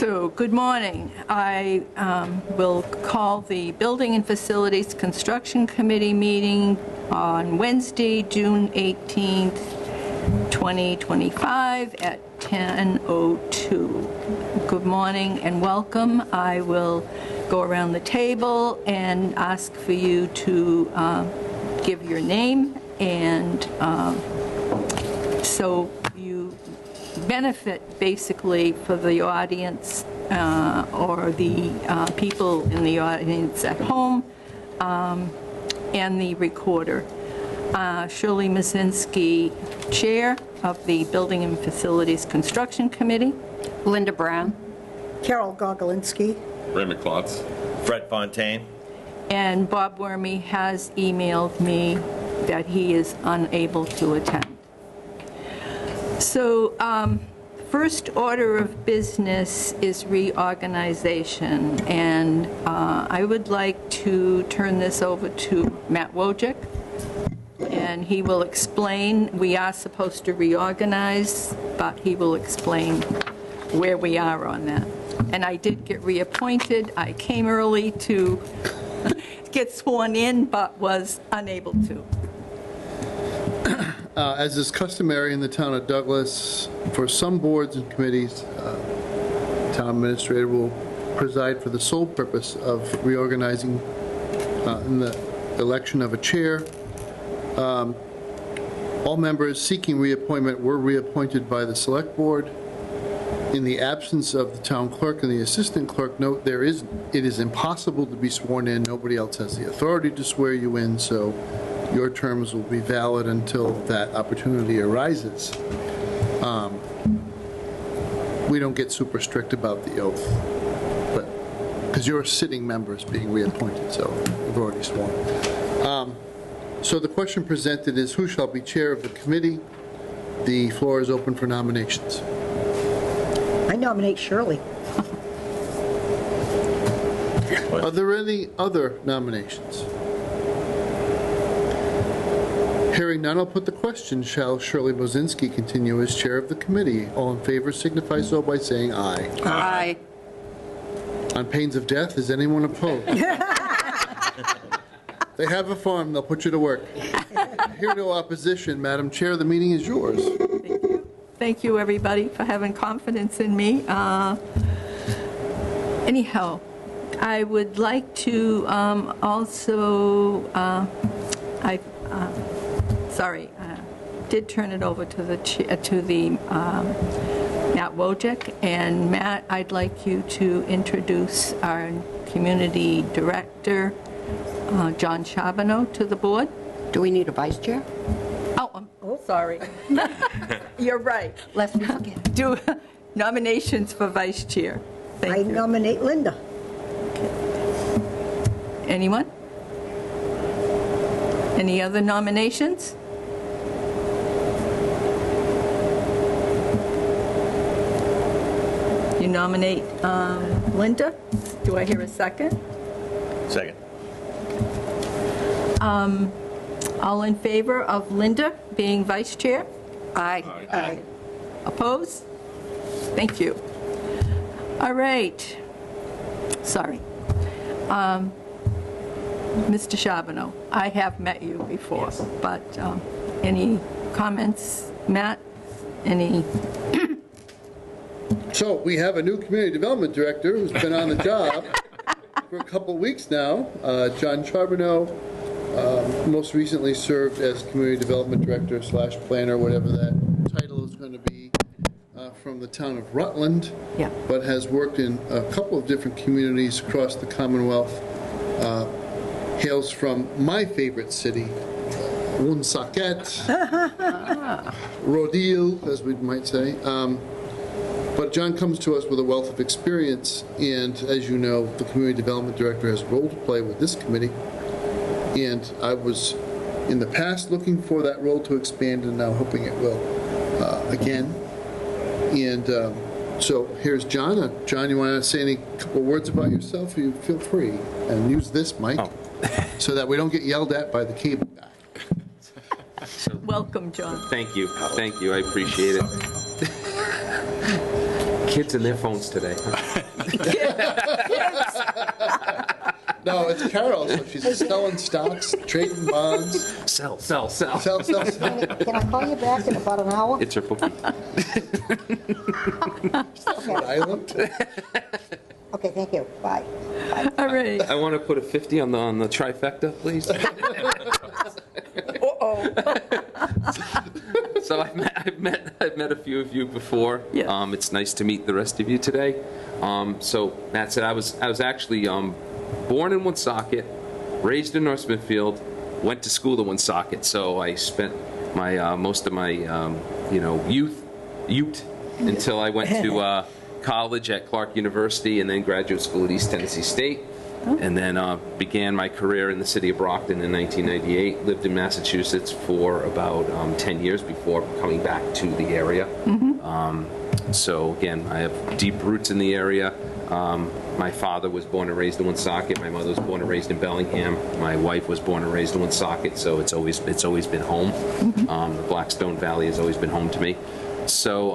So, good morning. I will call the Building and Facilities Construction Committee meeting on Wednesday, June 18th, 2025 at 10:02. Good morning and welcome. I will go around the table and ask for you to give your name, and so you benefit basically for the audience or the people in the audience at home and the recorder. Shirley Mazinski, Chair of the Building and Facilities Construction Committee. Linda Brown. Carol Gogolinski. Ray McClots. Fred Fontaine. And Bob Wormy has emailed me that he is unable to attend. So, first order of business is reorganization, and I would like to turn this over to Matt Wojcik, and he will explain. We are supposed to reorganize, but he will explain where we are on that. And I did get reappointed. I came early to get sworn in, but was unable to. As is customary in the town of Douglas, for some boards and committees, town administrator will preside for the sole purpose of reorganizing in the election of a chair. All members seeking reappointment were reappointed by the select board. In the absence of the town clerk and the assistant clerk, note it is impossible to be sworn in. Nobody else has the authority to swear you in, so your terms will be valid until that opportunity arises. We don't get super strict about the oath, but because you're sitting members being reappointed, so you've already sworn. So the question presented is, who shall be chair of the committee? The floor is open for nominations. I nominate Shirley. Are there any other nominations? Hearing none, I'll put the question. Shall Shirley Mazinski continue as chair of the committee? All in favor signify so by saying aye. Aye. On pains of death, is anyone opposed? They have a farm, they'll put you to work. Hear no opposition. Madam Chair, the meeting is yours. Thank you. Thank you, everybody, for having confidence in me. Anyhow, I would like to also, did turn it over to the Matt Wojcik. And Matt, I'd like you to introduce our community director, John Charbonneau, to the board. Do we need a vice chair? Oh, sorry. You're right. Lest we forget. Do nominations for vice chair. Thank I you. nominate Linda. Anyone? Any other nominations? You nominate Linda. Do I hear a second? Second. All in favor of Linda being vice chair? Aye. Aye. Opposed? Thank you. All right. Sorry. Mr. Charbonneau, I have met you before, but any comments, Matt? Any? So we have a new community development director who's been on the job for a couple of weeks now. John Charbonneau most recently served as community development director / planner, whatever that title is going to be, from the town of Rutland, Yeah. but has worked in a couple of different communities across the Commonwealth. Hails from my favorite city, Woonsocket, Rodille, as we might say. But John comes to us with a wealth of experience, and as you know, the community development director has a role to play with this committee. And I was, in the past, looking for that role to expand, and now hoping it will again. And so here's John. John, you want to say any couple words about yourself? You feel free, and use this mic so that we don't get yelled at by the cable guy. Welcome, John. Thank you. Thank you. I appreciate it. Kids and their phones today. No, it's Carol, so she's selling stocks, trading bonds, Sell. sell. Can I call you back in about an hour? It's her bookie. Island. Okay, thank you. Bye. All right. I want to put a 50 on the trifecta, please. So I've met a few of you before. Yeah. It's nice to meet the rest of you today. So Matt said I was actually born in Woonsocket, raised in North Smithfield, went to school in Woonsocket. So I spent my most of my youth until I went to college at Clark University and then graduate school at East Tennessee State. And then began my career in the city of Brockton in 1998. Lived in Massachusetts for about 10 years before coming back to the area. So again, I have deep roots in the area. My father was born and raised in Woonsocket. My mother was born and raised in Bellingham. My wife was born and raised in Woonsocket. So it's always been home. The Blackstone Valley has always been home to me. So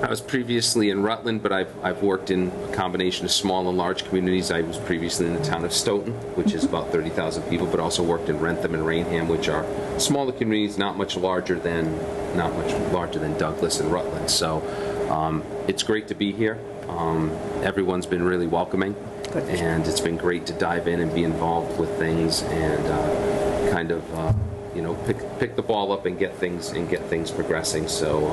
I was previously in Rutland, but I've worked in a combination of small and large communities. I was previously in the town of Stoughton, which is about 30,000 people, but also worked in Rentham and Rainham, which are smaller communities, not much larger than Douglas and Rutland. So it's great to be here. Everyone's been really welcoming, and it's been great to dive in and be involved with things and kind of pick the ball up and get things progressing. So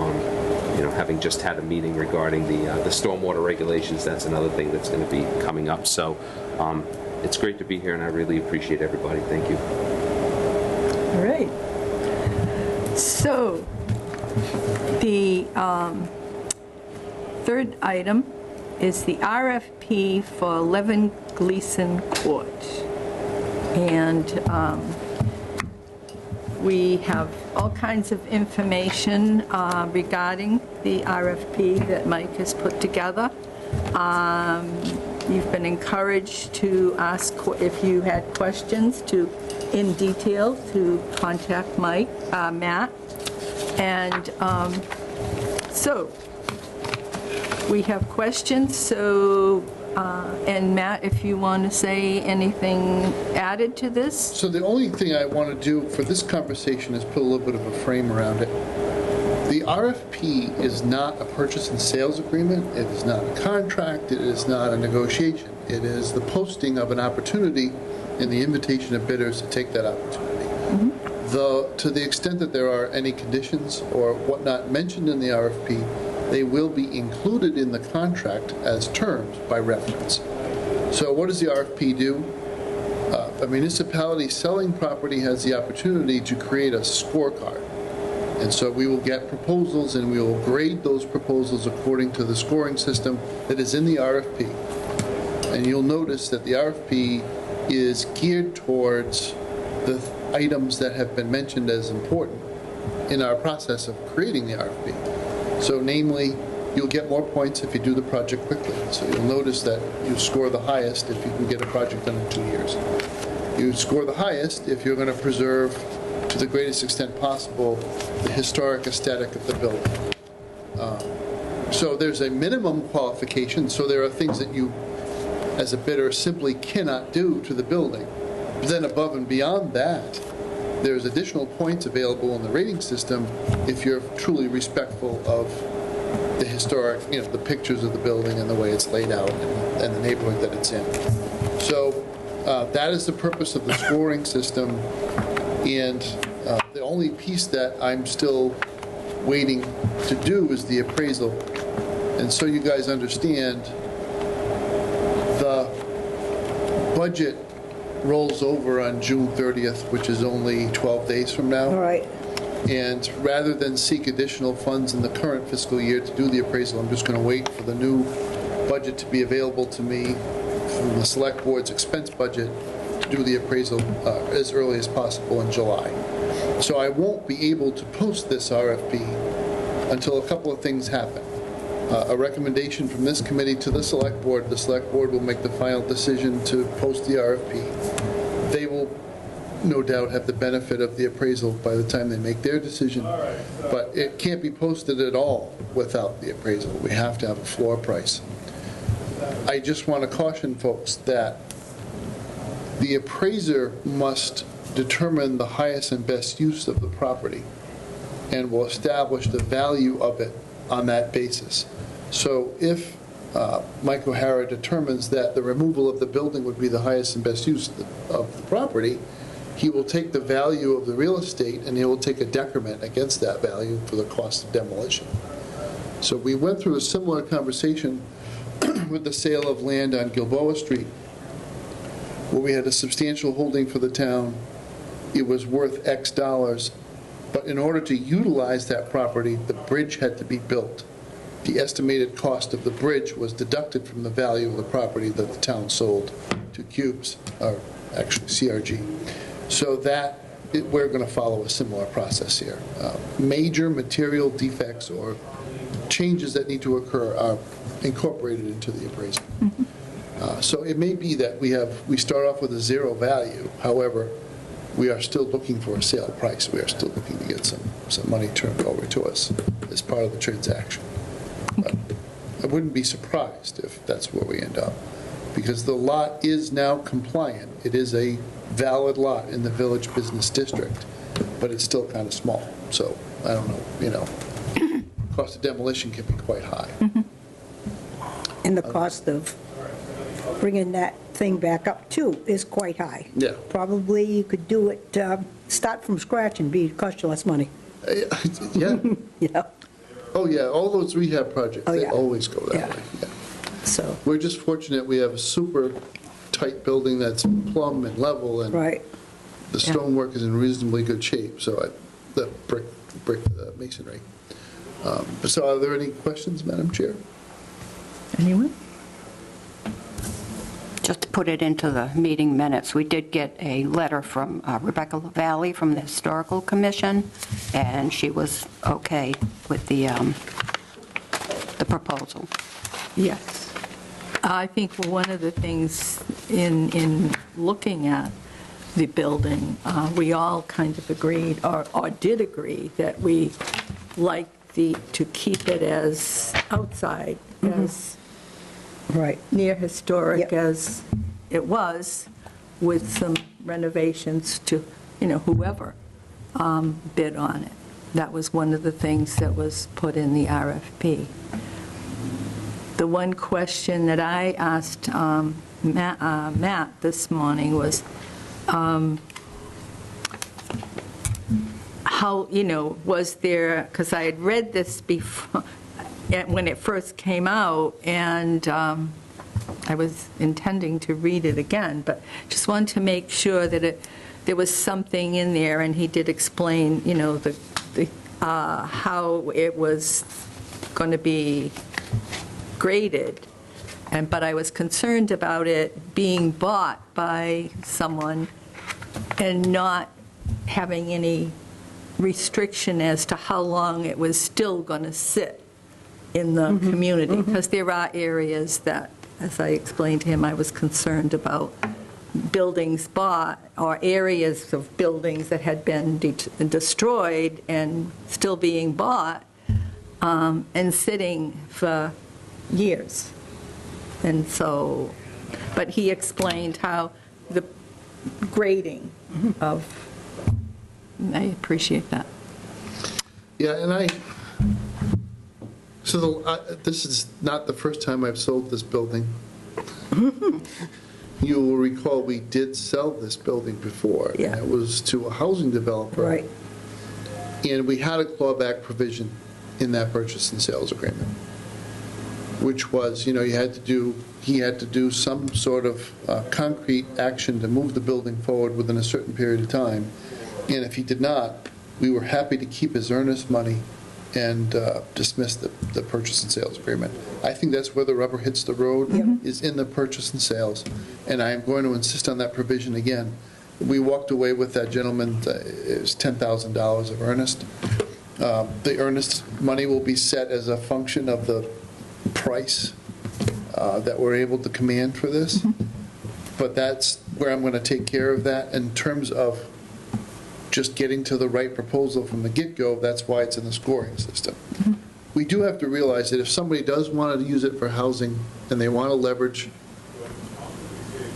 having just had a meeting regarding the stormwater regulations, that's another thing that's going to be coming up. So it's great to be here, and I really appreciate everybody. Thank you. All right. So the third item is the RFP for 11 Gleason Court. And we have all kinds of information regarding the RFP that Mike has put together. You've been encouraged to ask, if you had questions, in detail, to contact Matt. And so we have questions. So, and Matt, if you want to say anything added to this? So the only thing I want to do for this conversation is put a little bit of a frame around it. The RFP is not a purchase and sales agreement. It is not a contract. It is not a negotiation. It is the posting of an opportunity and the invitation of bidders to take that opportunity. To the extent that there are any conditions or whatnot mentioned in the RFP, they will be included in the contract as terms by reference. So what does the RFP do? A municipality selling property has the opportunity to create a scorecard. And so we will get proposals and we will grade those proposals according to the scoring system that is in the RFP. And you'll notice that the RFP is geared towards the items that have been mentioned as important in our process of creating the RFP. So namely, you'll get more points if you do the project quickly. So you'll notice that you score the highest if you can get a project done in 2 years. You score the highest if you're going to preserve, to the greatest extent possible, the historic aesthetic of the building. So there's a minimum qualification, so there are things that you, as a bidder, simply cannot do to the building. But then above and beyond that, there's additional points available in the rating system if you're truly respectful of the historic, the pictures of the building and the way it's laid out and the neighborhood that it's in. So that is the purpose of the scoring system. And the only piece that I'm still waiting to do is the appraisal. And so you guys understand, the budget rolls over on June 30th, which is only 12 days from now. All right. And rather than seek additional funds in the current fiscal year to do the appraisal, I'm just going to wait for the new budget to be available to me from the Select Board's expense budget to do the appraisal as early as possible in July. So I won't be able to post this RFP until a couple of things happen. A recommendation from this committee to the Select Board. The Select Board will make the final decision to post the RFP. They will no doubt have the benefit of the appraisal by the time they make their decision. But it can't be posted at all without the appraisal. We have to have a floor price. I just want to caution folks that the appraiser must determine the highest and best use of the property and will establish the value of it on that basis. So if Mike O'Hara determines that the removal of the building would be the highest and best use of the property, he will take the value of the real estate and he will take a decrement against that value for the cost of demolition. So we went through a similar conversation with the sale of land on Gilboa Street, where we had a substantial holding for the town. It was worth X dollars, but in order to utilize that property, the bridge had to be built. The estimated cost of the bridge was deducted from the value of the property that the town sold to Cubes, or actually CRG. So that, we're going to follow a similar process here. Major material defects or changes that need to occur are incorporated into the appraisal. So it may be that we start off with a zero value. However, we are still looking for a sale price. We are still looking to get some money turned over to us as part of the transaction. But I wouldn't be surprised if that's where we end up, because the lot is now compliant. It is a valid lot in the Village Business District, but it's still kind of small. So I don't know, cost of demolition can be quite high. And the cost of bringing that thing back up, too, is quite high. Yeah. Probably you could do it, start from scratch and cost you less money. Yeah. Yeah, Oh, yeah, all those rehab projects, Oh, they yeah. always go that Yeah. way. Yeah. so, We're just fortunate we have a super tight building that's plumb and level, and right. the stonework is in reasonably good shape, so the brick masonry. So are there any questions, Madam Chair? Anyone? Just to put it into the meeting minutes, we did get a letter from Rebecca LaValle from the Historical Commission, and she was okay with the proposal. Yes. I think one of the things in looking at the building, we all kind of agreed, or did agree, that we like to keep it as outside, as Right. near historic Yep. as it was, with some renovations to, whoever bid on it. That was one of the things that was put in the RFP. The one question that I asked Matt this morning was, how, was there, because I had read this before, when it first came out, and I was intending to read it again, but just wanted to make sure that there was something in there, and he did explain, how it was going to be graded, but I was concerned about it being bought by someone and not having any restriction as to how long it was still going to sit in the community, because there are areas that, as I explained to him, I was concerned about buildings bought, or areas of buildings that had been destroyed and still being bought and sitting for years. And so, but he explained how the grading of, I appreciate that. Yeah, and this is not the first time I've sold this building. You will recall we did sell this building before. Yeah. And it was to a housing developer. Right. And we had a clawback provision in that purchase and sales agreement, which was, he had to do some sort of concrete action to move the building forward within a certain period of time. And if he did not, we were happy to keep his earnest money and dismiss the purchase and sales agreement. I think that's where the rubber hits the road, is in the purchase and sales. And I am going to insist on that provision again. We walked away with that gentleman, it was $10,000 of earnest. The earnest money will be set as a function of the price that we're able to command for this. But that's where I'm going to take care of that in terms of just getting to the right proposal from the get-go. That's why it's in the scoring system. We do have to realize that if somebody does want to use it for housing and they want to leverage,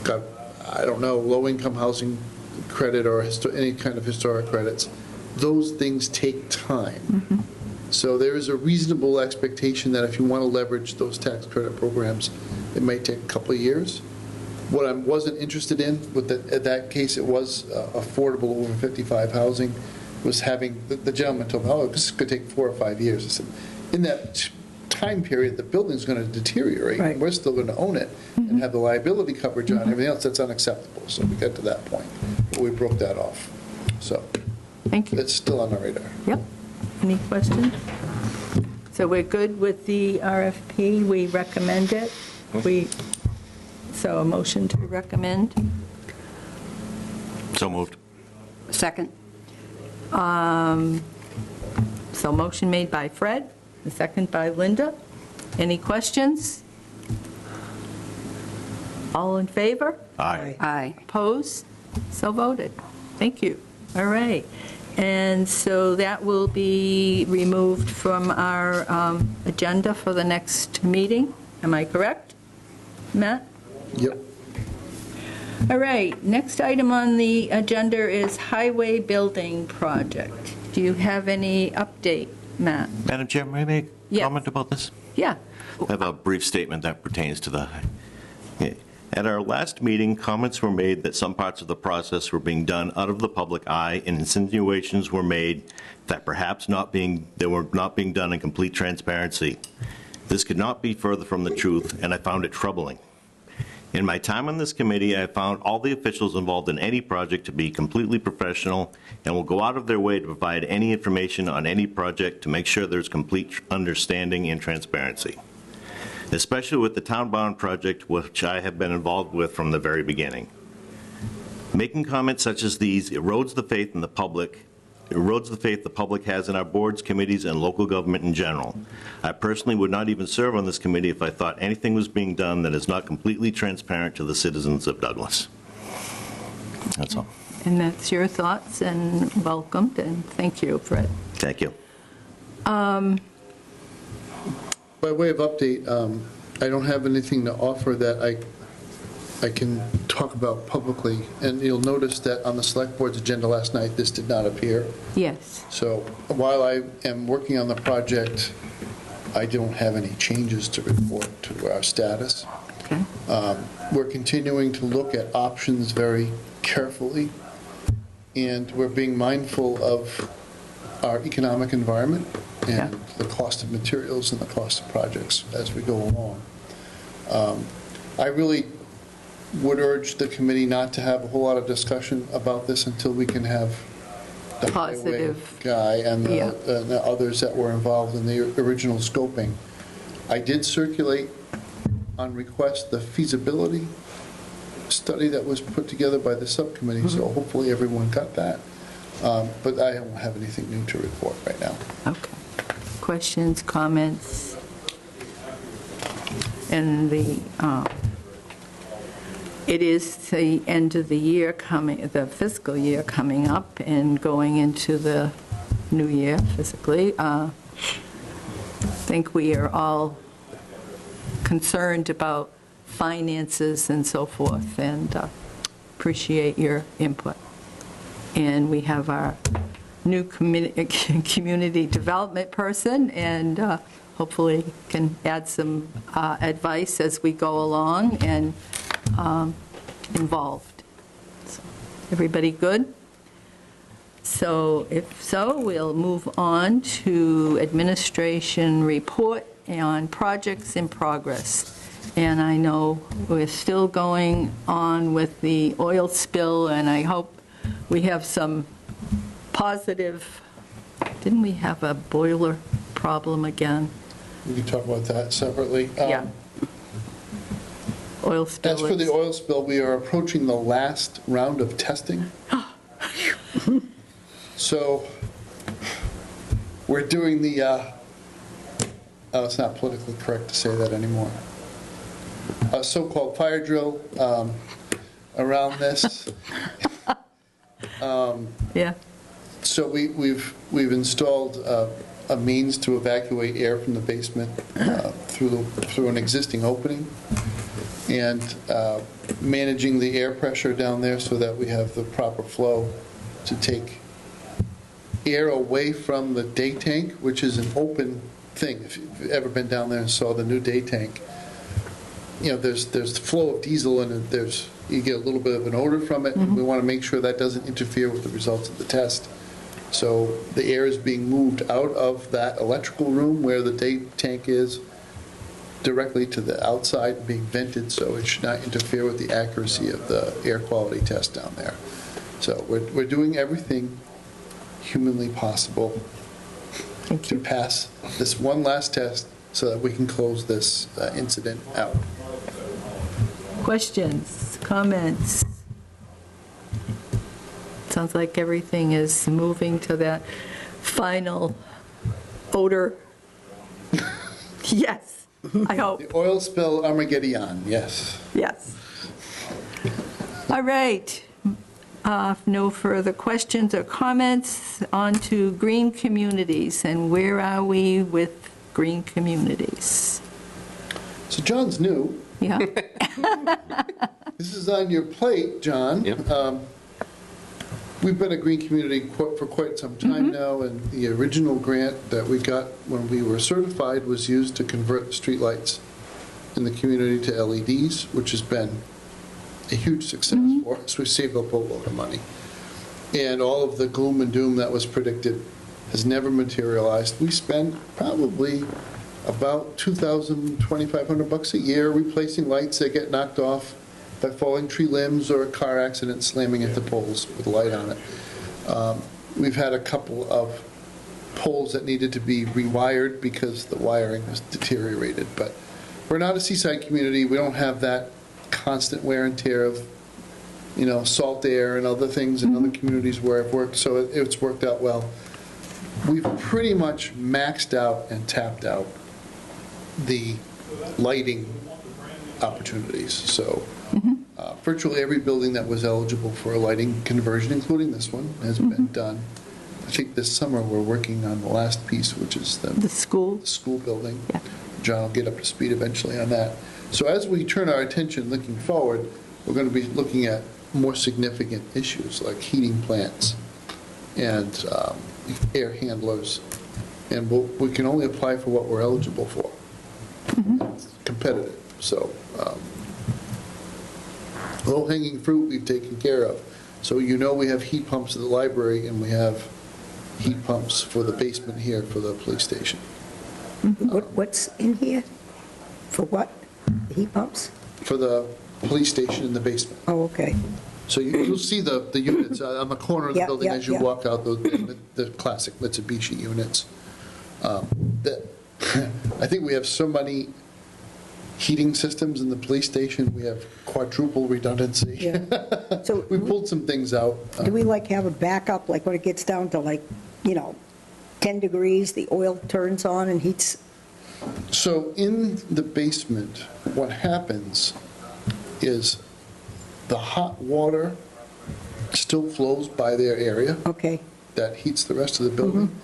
I don't know, low-income housing credit or any kind of historic credits, those things take time. So there is a reasonable expectation that if you want to leverage those tax credit programs, it might take a couple of years. What I wasn't interested in with that case, it was affordable over 55 housing, was having, the gentleman told me, oh, this could take 4 or 5 years. I said, in that time period, the building's going to deteriorate. Right. We're still going to own it and have the liability coverage on everything else. That's unacceptable. So we got to that point. But we broke that off. So Thank you. it's still on the radar. Yep. Any questions? So we're good with the RFP? We recommend it? So a motion to recommend? So moved. Second? So motion made by Fred, the second by Linda. Any questions? All in favor? Aye. Aye. Opposed? So voted. Thank you. All right. And so that will be removed from our agenda for the next meeting. Am I correct, Matt? Yep. All right. Next item on the agenda is highway building project. Do you have any update, Matt? Madam Chair, may I make a Yes. comment about this? Yeah. I have a brief statement that pertains to the... At our last meeting, comments were made that some parts of the process were being done out of the public eye, and insinuations were made that perhaps they were not being done in complete transparency. This could not be further from the truth, and I found it troubling. In my time on this committee, I found all the officials involved in any project to be completely professional and will go out of their way to provide any information on any project to make sure there's complete understanding and transparency, especially with the Town Bond project, which I have been involved with from the very beginning. Making comments such as these erodes the faith in the public, erodes the faith the public has in our boards, committees, and local government in general. I personally would not even serve on this committee if I thought anything was being done that is not completely transparent to the citizens of Douglas. That's all. And that's your thoughts, and welcomed, and thank you, Fred. Thank you. By way of update, I don't have anything to offer that I can talk about publicly. And you'll notice that on the Select Board's agenda last night, this did not appear. Yes. So while I am working on the project, I don't have any changes to report to our status. Okay. We're continuing to look at options very carefully, and we're being mindful of our economic environment and the cost of materials and the cost of projects as we go along. I really would urge the committee not to have a whole lot of discussion about this until we can have the highway Positive. guy and Yeah. the others that were involved in the original scoping. I did circulate on request the feasibility study that was put together by the subcommittee, so hopefully everyone got that. But I don't have anything new to report right now. Okay. Questions, comments? And it is the end of the year coming, the fiscal year coming up and going into the new year physically. I think we are all concerned about finances and so forth, and appreciate your input. And we have our new community development person, and hopefully can add some advice as we go along and involved. So, everybody good? So if so, we'll move on to administration report on projects in progress. And I know we're still going on with the oil spill, and I hope we have some positive, didn't we have a boiler problem again? We can talk about that separately. Yeah. Oil spill. As for the oil spill, we are approaching the last round of testing. So we're doing the, it's not politically correct to say that anymore, a so-called fire drill. around this. Yeah. So we've installed a means to evacuate air from the basement through an existing opening, and managing the air pressure down there so that we have the proper flow to take air away from the day tank, which is an open thing. If you've ever been down there and saw the new day tank, there's the flow of diesel, and you get a little bit of an odor from it. And we want to make sure that doesn't interfere with the results of the test. So the air is being moved out of that electrical room where the day tank is, directly to the outside, being vented, so it should not interfere with the accuracy of the air quality test down there. So we're doing everything humanly possible to pass this one last test so that we can close this incident out. Questions, comments? Sounds like everything is moving to that final odor. Yes, I hope. The oil spill Armageddon, yes. Yes. All right. No further questions or comments. On to green communities, and where are we with green communities? So John's new. Yeah. This is on your plate, John. Yep. We've been a green community for quite some time now, and the original grant that we got when we were certified was used to convert the streetlights in the community to LEDs, which has been a huge success for us. We saved up a lot of money. And all of the gloom and doom that was predicted has never materialized. We spend probably about $2,000, $2,500 a year replacing lights that get knocked off by falling tree limbs or a car accident slamming into poles with a light on it. We've had a couple of poles that needed to be rewired because the wiring was deteriorated. But we're not a seaside community. We don't have that constant wear and tear of, salt air and other things in other communities where I've worked, so it's worked out well. We've pretty much maxed out and tapped out the lighting opportunities. So virtually every building that was eligible for a lighting conversion, including this one, has been done. I think this summer we're working on the last piece, which is The school. the school building. Yeah. John will get up to speed eventually on that. So as we turn our attention looking forward, we're going to be looking at more significant issues like heating plants and air handlers. And we can only apply for what we're eligible for. It's competitive. So low-hanging fruit we've taken care of. So we have heat pumps at the library, and we have heat pumps for the basement here for the police station. What's in here? For what? The heat pumps? For the police station in the basement. Oh, okay. So you'll see the units on the corner of the Yeah, building yeah, as you yeah. walk out, the classic Mitsubishi units. I think we have so many heating systems in the police station, we have quadruple redundancy. Yeah. So We pulled some things out. do we have a backup, like when it gets down to 10 degrees, the oil turns on and heats? So in the basement, what happens is the hot water still flows by their area. Okay, That heats the rest of the building.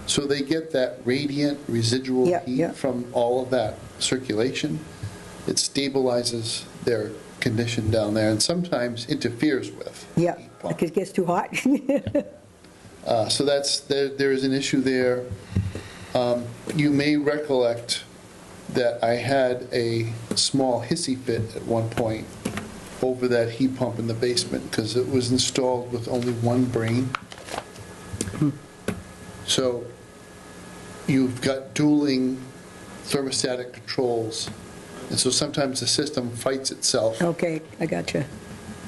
So they get that radiant residual Yeah, yeah. heat from all of that circulation. It stabilizes their condition down there and sometimes interferes with the yeah, heat pump. because it gets too hot. So there is an issue there. You may recollect that I had a small hissy fit at one point over that heat pump in the basement because it was installed with only one brain. So you've got dueling thermostatic controls, and so sometimes the system fights itself. Okay, I got you.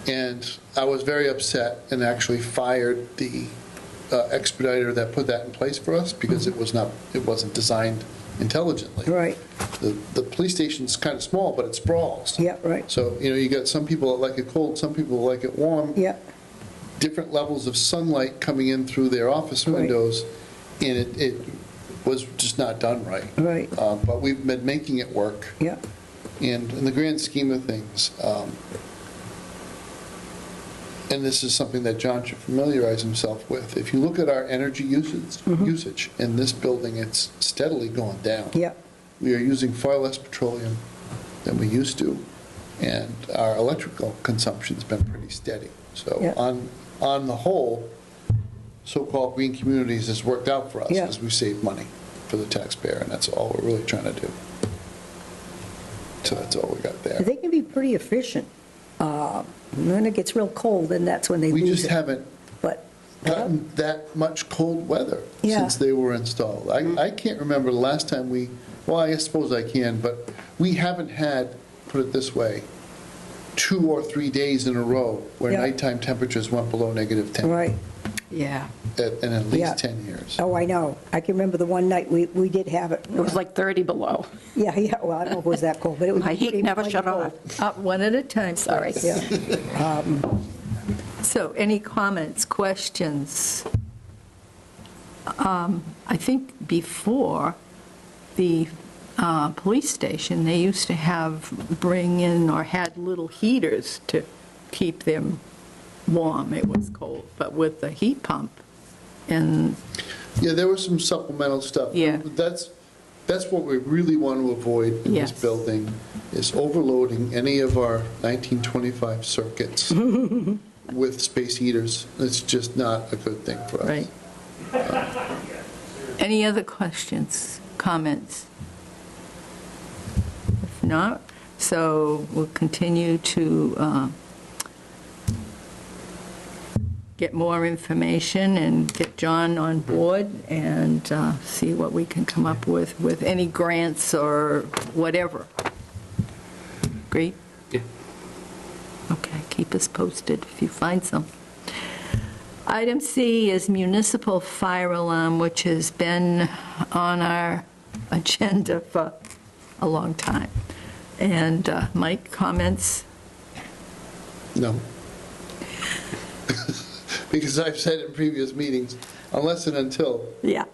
And I was very upset and actually fired the expediter that put that in place for us because it wasn't designed intelligently. Right, The police station's kind of small, but it sprawls. yeah, right, So, you got some people that like it cold, some people like it warm. yeah, Different levels of sunlight coming in through their office Right. windows, and it was just not done right. right, But we've been making it work. yeah, And in the grand scheme of things, and this is something that John should familiarize himself with, if you look at our energy usage in this building, it's steadily going down. Yep. We are using far less petroleum than we used to, and our electrical consumption's been pretty steady. So Yeah. on the whole, so-called green communities has worked out for us Yeah. as we save money for the taxpayer, and that's all we're really trying to do. So that's all we got there. They can be pretty efficient. When it gets real cold, then that's when they We lose just it. haven't But, gotten that much cold weather Yeah. since they were installed. I can't remember the last time well, I suppose I can, but we haven't had, put it this way, 2 or 3 days in a row where Yeah. nighttime temperatures went below -10. right. Yeah. In at Yeah. least 10 years. Oh, I know. I can remember the one night we did have it. It was like 30 below. Yeah, well, I don't know if it was that cold, but it was My heat pretty- never pretty shut cold. off. One at a time, Sorry. please. Yeah. So any comments, questions? I think before, the police station, they used to bring in or had little heaters to keep them warm. It was cold, but with the heat pump and, Yeah, there was some supplemental stuff. Yeah. That's what we really want to avoid in this Yes. building, is overloading any of our 1925 circuits with space heaters. It's just not a good thing for us. right? Any other questions, comments? If not, so we'll continue to get more information and get John on board and see what we can come up with any grants or whatever. Great? Yeah. Okay, keep us posted if you find some. Item C is municipal fire alarm, which has been on our agenda for a long time. And Mike, comments? No. Because I've said in previous meetings, unless and until Yeah.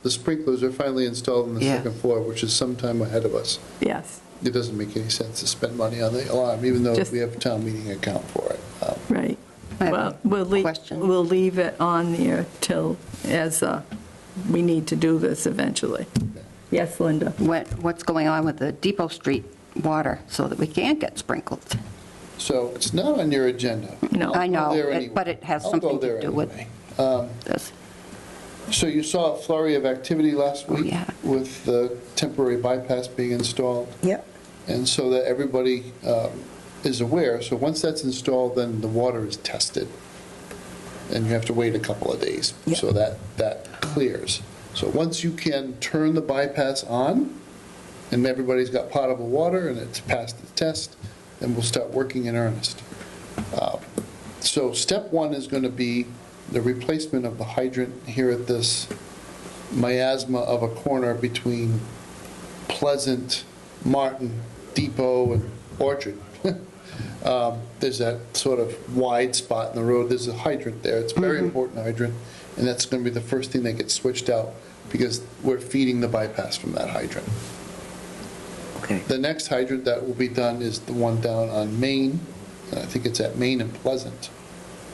the sprinklers are finally installed on the Yeah. second floor, which is some time ahead of us, Yes, it doesn't make any sense to spend money on the alarm, even though Just- we have a town meeting account for it. right. I have Well, a we'll question. we'll leave it on there till, as we need to do this eventually. Yes, Linda? What's going on with the Depot Street water so that we can't get sprinkled? So it's not on your agenda. No. I know, I'll go there it- anyway. but it has I'll something go to there do with anyway. this. So you saw a flurry of activity last week yeah. with the temporary bypass being installed, Yep. and so that everybody is aware. So once that's installed, then the water is tested, and you have to wait a couple of days. Yeah. So that clears. So once you can turn the bypass on, and everybody's got potable water, and it's passed the test, then we'll start working in earnest. So step one is going to be the replacement of the hydrant here at this miasma of a corner between Pleasant, Martin, Depot, and Orchard. There's that sort of wide spot in the road. There's a hydrant there. It's a very important hydrant, and that's going to be the first thing that gets switched out because we're feeding the bypass from that hydrant. Okay. The next hydrant that will be done is the one down on Main, and I think it's at Main and Pleasant,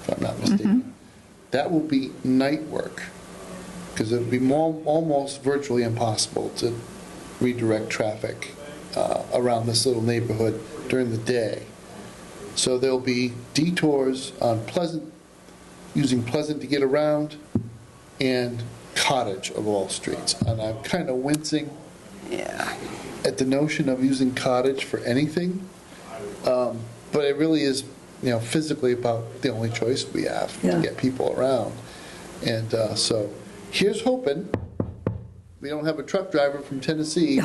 if I'm not mistaken. That will be night work, because it'll be almost virtually impossible to redirect traffic around this little neighborhood during the day. So there'll be detours on Pleasant, using Pleasant to get around, and Cottage of all streets. And I'm kind of wincing at the notion of using Cottage for anything, but it really is, physically about the only choice we have to Yeah. get people around. And so here's hoping we don't have a truck driver from Tennessee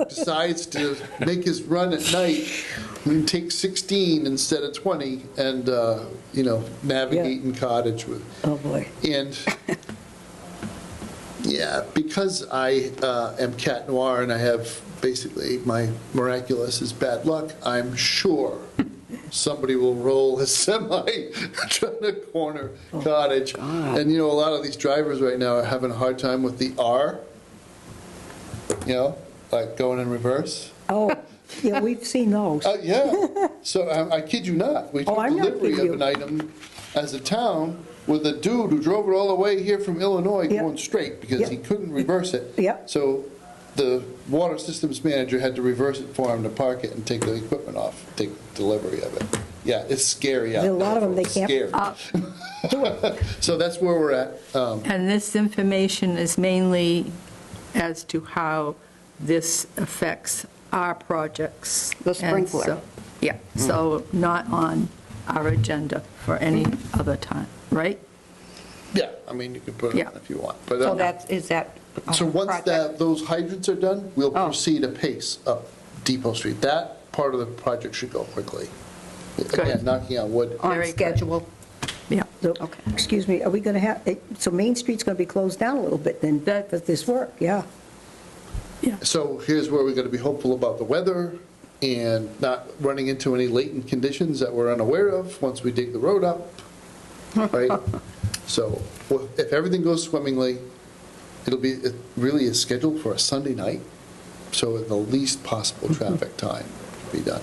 decides to make his run at night and take 16 instead of 20 and, navigate in Cottage with. Oh, boy. And, yeah, because I am Cat Noir and I have basically my miraculous is bad luck, I'm sure somebody will roll a semi trying to corner Cottage. And, a lot of these drivers right now are having a hard time with the R, like going in reverse. Oh, Yeah, we've seen those. Yeah, so I kid you not. We took Oh, I'm not delivery kidding of an you. item as a town with a dude who drove it all the way here from Illinois Yeah. going straight because he Yeah. couldn't reverse it. Yeah. So the water systems manager had to reverse it for him to park it and take the equipment off, take delivery of it. Yeah, it's scary out There's there. a lot of them, they can't- Scary. So that's where we're at. And this information is mainly as to how this affects our projects. The And sprinkler. so- Yeah, so not on our agenda for any other time, right? Yeah, I mean, you can put it Yeah. on if you want. But, So is that a So once project? those hydrants are done, we'll Oh. proceed apace up Depot Street. That part of the project should go quickly. Again, knocking on wood. On Very good. schedule? Yeah. So, Okay. excuse me, are we going to have, so Main Street's going to be closed down a little bit then, That- for this work, yeah. So here's where we're going to be hopeful about the weather and not running into any latent conditions that we're unaware of once we dig the road up, right? So if everything goes swimmingly, it really is scheduled for a Sunday night, so at the least possible traffic time to be done.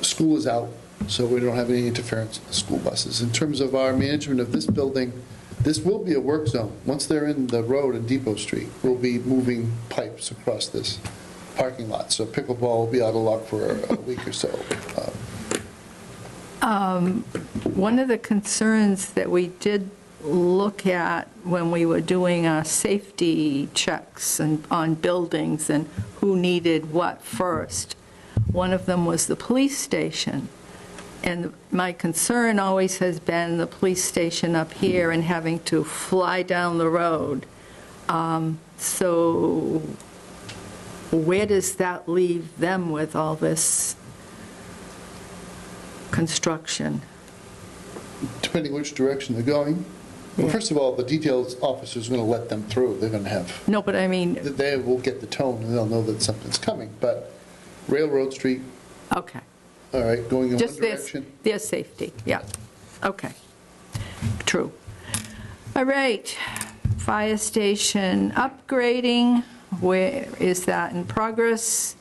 School is out, so we don't have any interference with the school buses. In terms of our management of this building, this will be a work zone. Once they're in the road in Depot Street, we'll be moving pipes across this parking lot. So pickleball will be out of luck for a week or so. One of the concerns that we did look at when we were doing our safety checks and on buildings and who needed what first, one of them was the police station. And my concern always has been the police station up here and having to fly down the road. So where does that leave them with all this construction? Depending which direction they're going. Well, Yeah. first of all, the details officer's going to let them through. They're going to have, No, but I mean, they will get the tone and they'll know that something's coming. But Railroad Street, okay. all right, going in one Just direction. their safety, yeah, okay, true. All right, fire station upgrading, where is that in progress?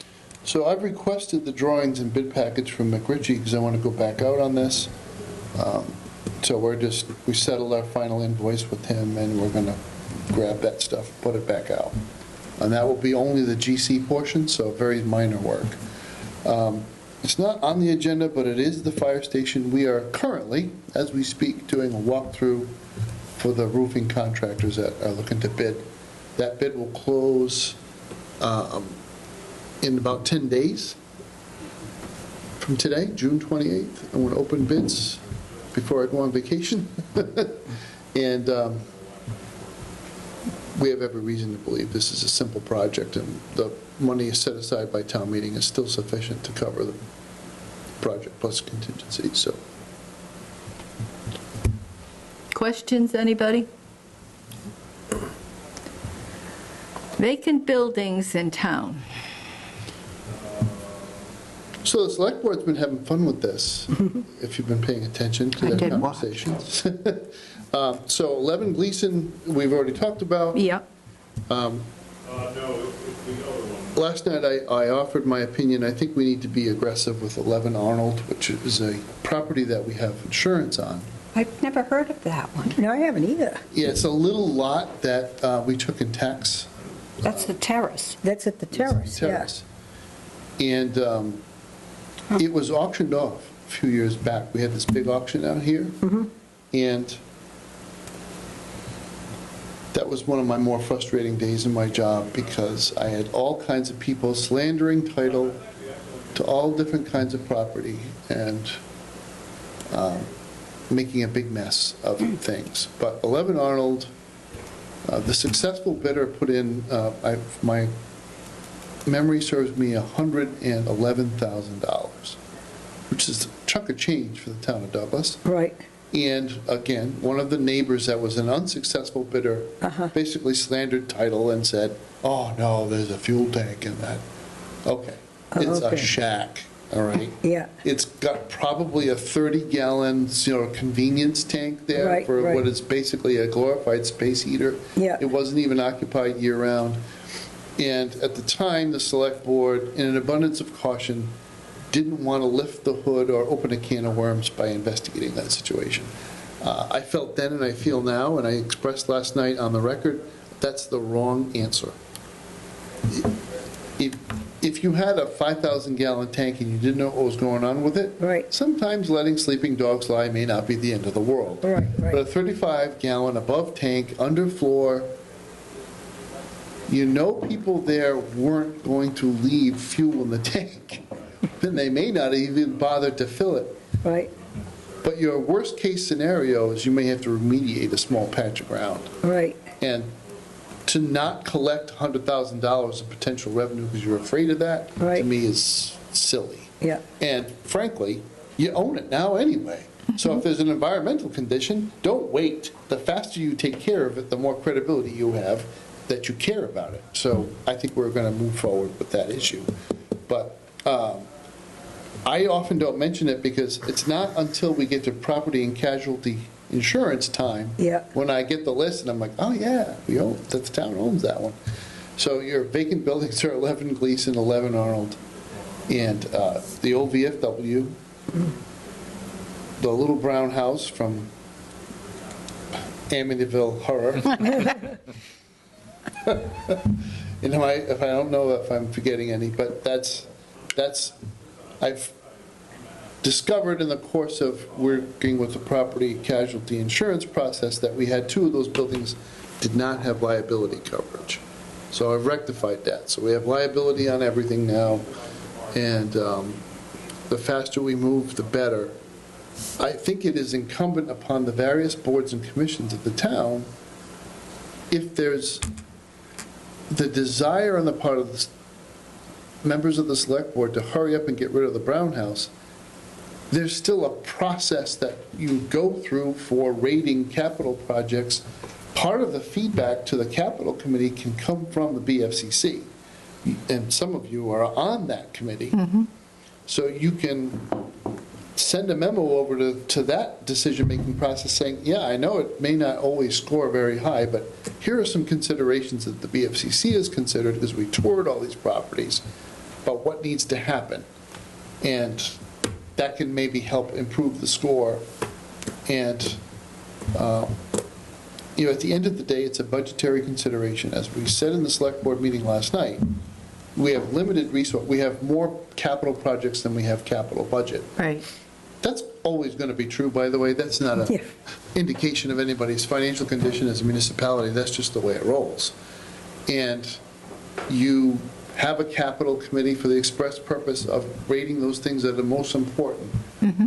So I've requested the drawings and bid package from McRitchie because I want to go back out on this. So we settled our final invoice with him and we're going to grab that stuff, put it back out. And that will be only the GC portion, so very minor work. It's not on the agenda, but it is the fire station. We are currently, as we speak, doing a walkthrough for the roofing contractors that are looking to bid. That bid will close in about 10 days from today, June 28th. I want to open bids before I go on vacation. And we have every reason to believe this is a simple project, and the money set aside by town meeting is still sufficient to cover the project plus contingency, so. Questions, anybody? Vacant buildings in town. So the select board's been having fun with this, if you've been paying attention to I their did watch. conversations. So 11 Gleason, we've already talked about. Yeah, Last night, I offered my opinion. I think we need to be aggressive with 11 Arnold, which is a property that we have insurance on. I've never heard of that one. No, I haven't either. Yeah, it's a little lot that we took in tax. That's the terrace. That's at the terrace, yeah. Terrace. And it was auctioned off a few years back. We had this big auction out here. And that was one of my more frustrating days in my job because I had all kinds of people slandering title to all different kinds of property and making a big mess of things. But 11 Arnold, the successful bidder put in, my memory serves me, $111,000, which is a chunk of change for the town of Douglas. Right. And again, one of the neighbors that was an unsuccessful bidder basically slandered title and said, oh, no, there's a fuel tank in that. Okay, it's a Okay. shack, all right? Yeah. It's got probably a 30-gallon, convenience tank there Right, for right. what is basically a glorified space heater. Yeah. It wasn't even occupied year-round. And at the time, the select board, in an abundance of caution, didn't want to lift the hood or open a can of worms by investigating that situation. I felt then and I feel now, and I expressed last night on the record, that's the wrong answer. If you had a 5,000-gallon tank and you didn't know what was going on with it, Right. sometimes letting sleeping dogs lie may not be the end of the world. Right, right. But a 35-gallon above tank, underfloor, you know people there weren't going to leave fuel in the tank. Then they may not even bother to fill it. Right, But your worst-case scenario is you may have to remediate a small patch of ground. right, And to not collect $100,000 of potential revenue because you're afraid of that, to Right. me is silly. yeah, And frankly, you own it now anyway. So if there's an environmental condition, don't wait. The faster you take care of it, the more credibility you have that you care about it. So I think we're going to move forward with that issue. But I often don't mention it because it's not until we get to property and casualty insurance time Yeah. when I get the list and I'm like, oh yeah, the town owns that one. So your vacant buildings are 11 Gleason, 11 Arnold, and the old VFW, the little brown house from Amityville Horror. You know, if I don't know if I'm forgetting any, but that's I've discovered in the course of working with the property casualty insurance process that we had two of those buildings did not have liability coverage. So I've rectified that. So we have liability on everything now, and the faster we move, the better. I think it is incumbent upon the various boards and commissions of the town, if there's the desire on the part of the members of the select board to hurry up and get rid of the Brown House, there's still a process that you go through for rating capital projects. Part of the feedback to the capital committee can come from the BFCC, and some of you are on that committee. So you can send a memo over to that decision-making process saying, yeah, I know it may not always score very high, but here are some considerations that the BFCC has considered as we toured all these properties about what needs to happen. And that can maybe help improve the score. And, you know, at the end of the day, it's a budgetary consideration. As we said in the select board meeting last night, we have limited resource. We have more capital projects than we have capital budget. Right. That's always going to be true, by the way. That's not Yeah. an indication of anybody's financial condition as a municipality. That's just the way it rolls. And you have a capital committee for the express purpose of rating those things that are most important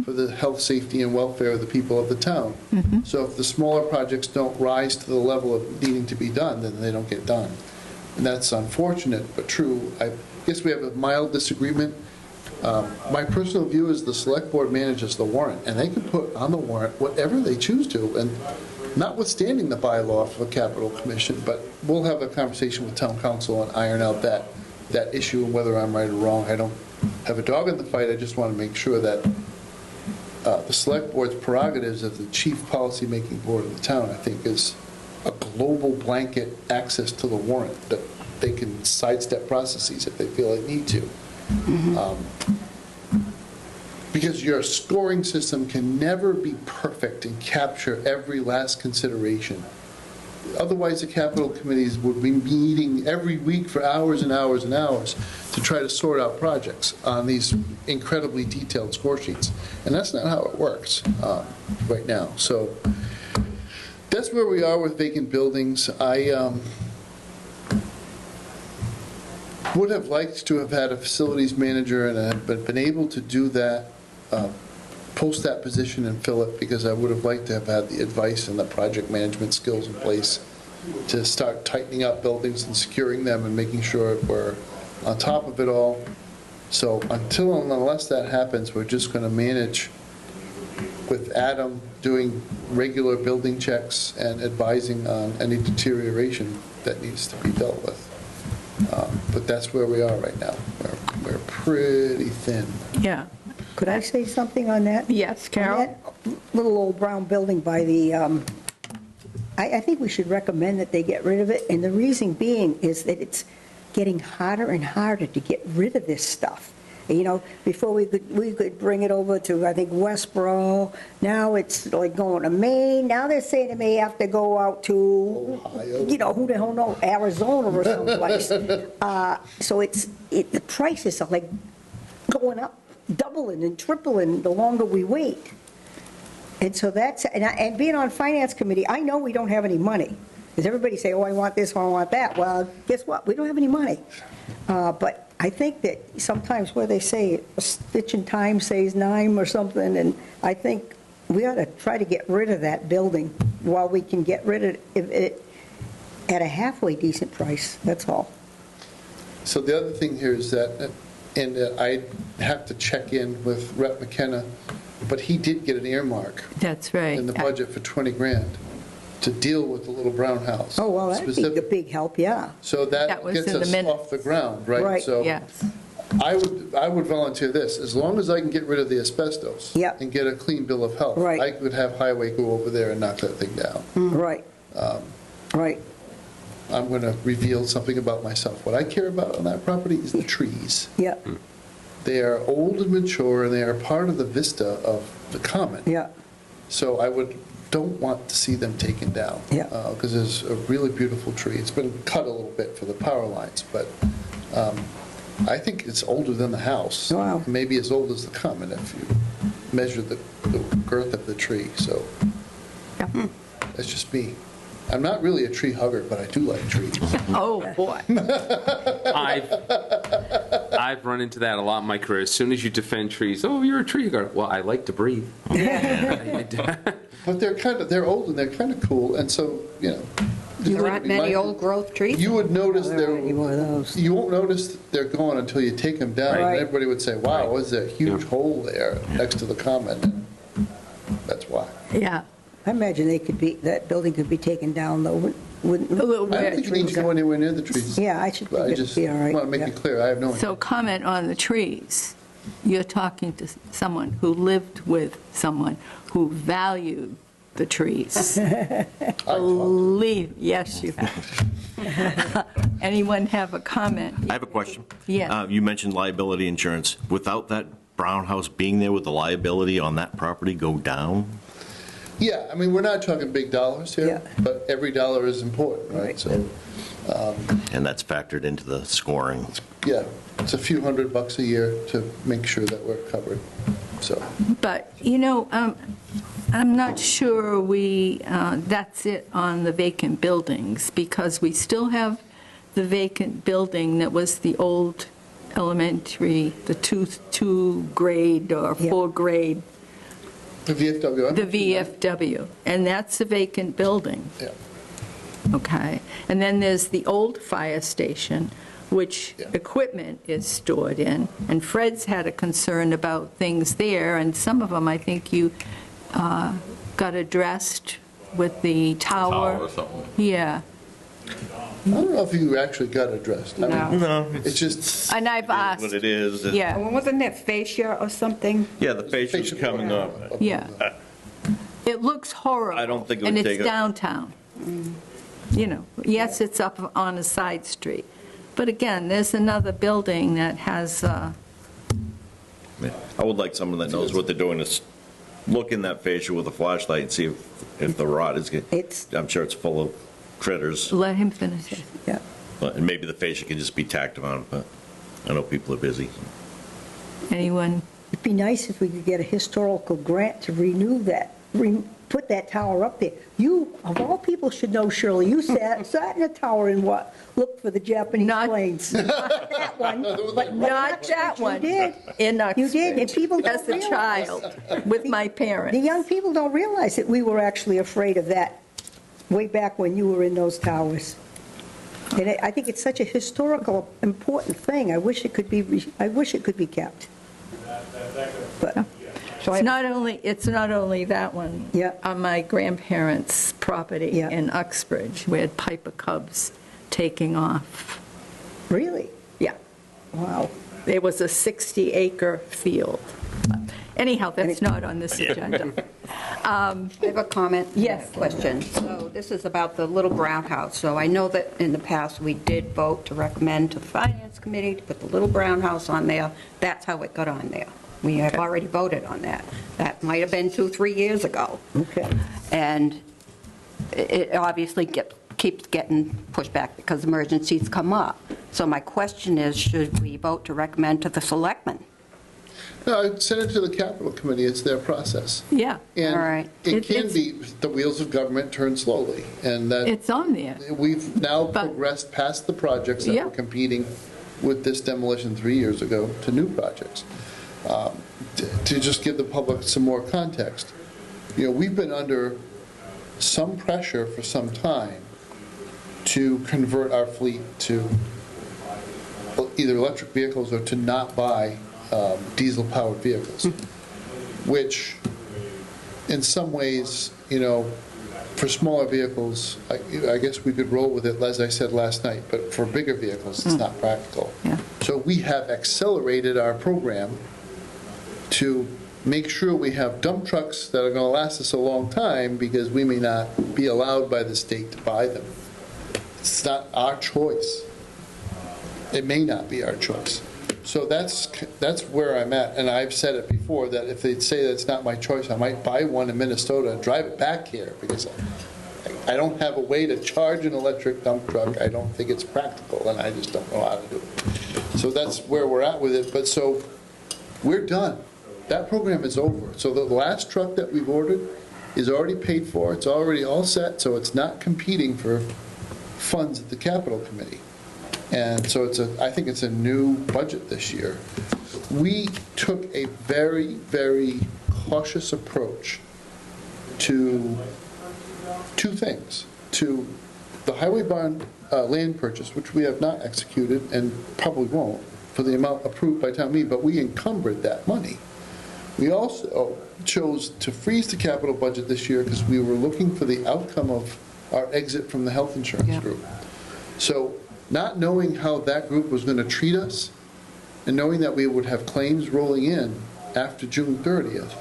for the health, safety, and welfare of the people of the town. So if the smaller projects don't rise to the level of needing to be done, then they don't get done. And that's unfortunate, but true. I guess we have a mild disagreement. My personal view is the select board manages the warrant, and they can put on the warrant whatever they choose to, and notwithstanding the bylaw for the capital commission, but we'll have a conversation with town council and iron out that issue and whether I'm right or wrong. I don't have a dog in the fight. I just want to make sure that the select board's prerogatives of the chief policy-making board of the town, I think, is a global blanket access to the warrant, that they can sidestep processes if they feel they need to. Because your scoring system can never be perfect and capture every last consideration. Otherwise, the capital committees would be meeting every week for hours and hours and hours to try to sort out projects on these incredibly detailed score sheets. And that's not how it works right now. So that's where we are with vacant buildings. I would have liked to have had a facilities manager and have been able to do that, post that position and fill it, because I would have liked to have had the advice and the project management skills in place to start tightening up buildings and securing them and making sure we're on top of it all. So until and unless that happens, we're just going to manage with Adam doing regular building checks and advising on any deterioration that needs to be dealt with. But that's where we are right now. We're pretty thin. Yeah. Could I say something on that? Yes, On Carol? that little old brown building by the, I think we should recommend that they get rid of it, and the reason being is that getting harder and harder to get rid of this stuff. You know, before we could bring it over to, I think, Westboro. Now it's like going to Maine. Now they're saying to me, have to go out to, Ohio. you know, who the hell knows, Arizona or someplace. So the prices are like going up, doubling and tripling the longer we wait. And so and being on Finance Committee, I know we don't have any money. Because everybody say, oh, I want this, I want that. Well, guess what? We don't have any money. But I think that sometimes where they say a stitch in time saves nine or something, and I think we ought to try to get rid of that building while we can get rid of it at a halfway decent price, that's all. So the other thing here is that, and I have to check in with Rep. McKenna, but he did get an earmark That's right. in the budget for 20 grand to deal with the little brown house. Oh, well, that'd be a Specific- big help, yeah. So that That was gets in the us minutes. off the ground, right? Right. So Yes. I would volunteer this, as long as I can get rid of the asbestos. Yeah. And get a clean bill of health. Right. I could have Highway go over there and knock that thing down. Right. Right. I'm going to reveal something about myself. What I care about on that property is the trees. Yeah, They are old and mature, and they are part of the vista of the common. yeah, So don't want to see them taken down. Yeah. Because there's a really beautiful tree. It's been cut a little bit for the power lines, but I think it's older than the house. Wow. Maybe as old as the common if you measure the girth of the tree, so that's just me. I'm not really a tree hugger, but I do like trees. Oh, boy. I've run into that a lot in my career. As soon as you defend trees, oh, you're a tree hugger. Well, I like to breathe. But they're old and they're kind of cool, and so, you know. You aren't many old-growth trees? You would notice There aren't any more of those. you won't notice they're gone until you take them down. And Right. everybody would say, wow, was there a huge Yeah. hole there next to the common? And that's why. Yeah. I imagine that building could be taken down, though, wouldn't A little I don't bit. think you need to go anywhere near the trees. Yeah, I should But I think just it'd be all right. want to make yeah. it clear, I have no So idea. comment on the trees. You're talking to someone who lived with someone who valued the trees. Believe, yes, you have. Anyone have a comment? I have a question. Yes. You mentioned liability insurance. Without that brown house being there, would the liability on that property go down? Yeah, I mean, we're not talking big dollars here, Yeah. but every dollar is important, right? Right. So, And that's factored into the scoring. yeah, it's a few $100 a year to make sure that we're covered, so. But, I'm not sure that's it on the vacant buildings, because we still have the vacant building that was the old elementary, the two grade or Yeah. 4-grade, The VFW. the VFW, and that's a vacant building. Yeah. Okay, and then there's the old fire station, which Yeah. equipment is stored in, and Fred's had a concern about things there, and some of them, I think you got addressed with the tower. or something. Yeah, I don't know if you actually got addressed. I mean, No. it's just, and I've asked, What it is. yeah, Wasn't that fascia or something? Yeah, the facial's Facial coming up. yeah. It looks horrible. I don't think it would And take it's a- downtown. Yes, it's up on a side street, but again, there's another building that has, I would like someone that knows what they're doing to look in that fascia with a flashlight and see if the rot is, I'm sure it's full of critters, let him finish it. Yeah. and maybe the fascia can just be tacked on, but I know people are busy. Anyone? It'd be nice if we could get a historical grant to renew that, put that tower up there. You, of all people, should know, Shirley, you sat in a tower and looked for the Japanese Not- planes. Not that one, but Not that one. You did. In You did, and people don't As a realize. child, with my The parents. young people don't realize that we were actually afraid of that way back when you were in those towers. And I think it's such a historical, important thing. I wish it could be kept. But, It's not only that one. Yeah. On my grandparents' property Yeah. in Uxbridge, we had Piper Cubs taking off. really? Yeah. Wow. It was a 60-acre field. Anyhow, that's not on this agenda. I have a comment. Yes. Question. So this is about the Little Brown House. So I know that in the past, we did vote to recommend to the Finance Committee to put the Little Brown House on there. That's how it got on there. We have already voted on that. That might have been 2-3 years ago. Okay. And it obviously keeps getting pushed back because emergencies come up. So my question is, should we vote to recommend to the selectmen? No, I'd send it to the capital committee, it's their process. Yeah, And All right. it can It's- be, the wheels of government turn slowly, and that, it's on there. we've now But- progressed past the projects that Yeah. were competing with this demolition 3 years ago to new projects. To just give the public some more context, we've been under some pressure for some time to convert our fleet to either electric vehicles or to not buy diesel-powered vehicles, which in some ways, for smaller vehicles, I guess we could roll with it, as I said last night, but for bigger vehicles, it's not practical. Yeah. So we have accelerated our program to make sure we have dump trucks that are going to last us a long time, because we may not be allowed by the state to buy them. It's not our choice. It may not be our choice. So that's where I'm at, and I've said it before, that if they'd say that's not my choice, I might buy one in Minnesota and drive it back here, because I don't have a way to charge an electric dump truck. I don't think it's practical, and I just don't know how to do it. So that's where we're at with it, but so we're done. That program is over. So the last truck that we've ordered is already paid for, it's already all set, so it's not competing for funds at the capital committee. And so I think it's a new budget this year. We took a very, very cautious approach to two things. To the highway barn land purchase, which we have not executed and probably won't for the amount approved by town meeting, but we encumbered that money. We also chose to freeze the capital budget this year because we were looking for the outcome of our exit from the health insurance group. So not knowing how that group was going to treat us, and knowing that we would have claims rolling in after June 30th,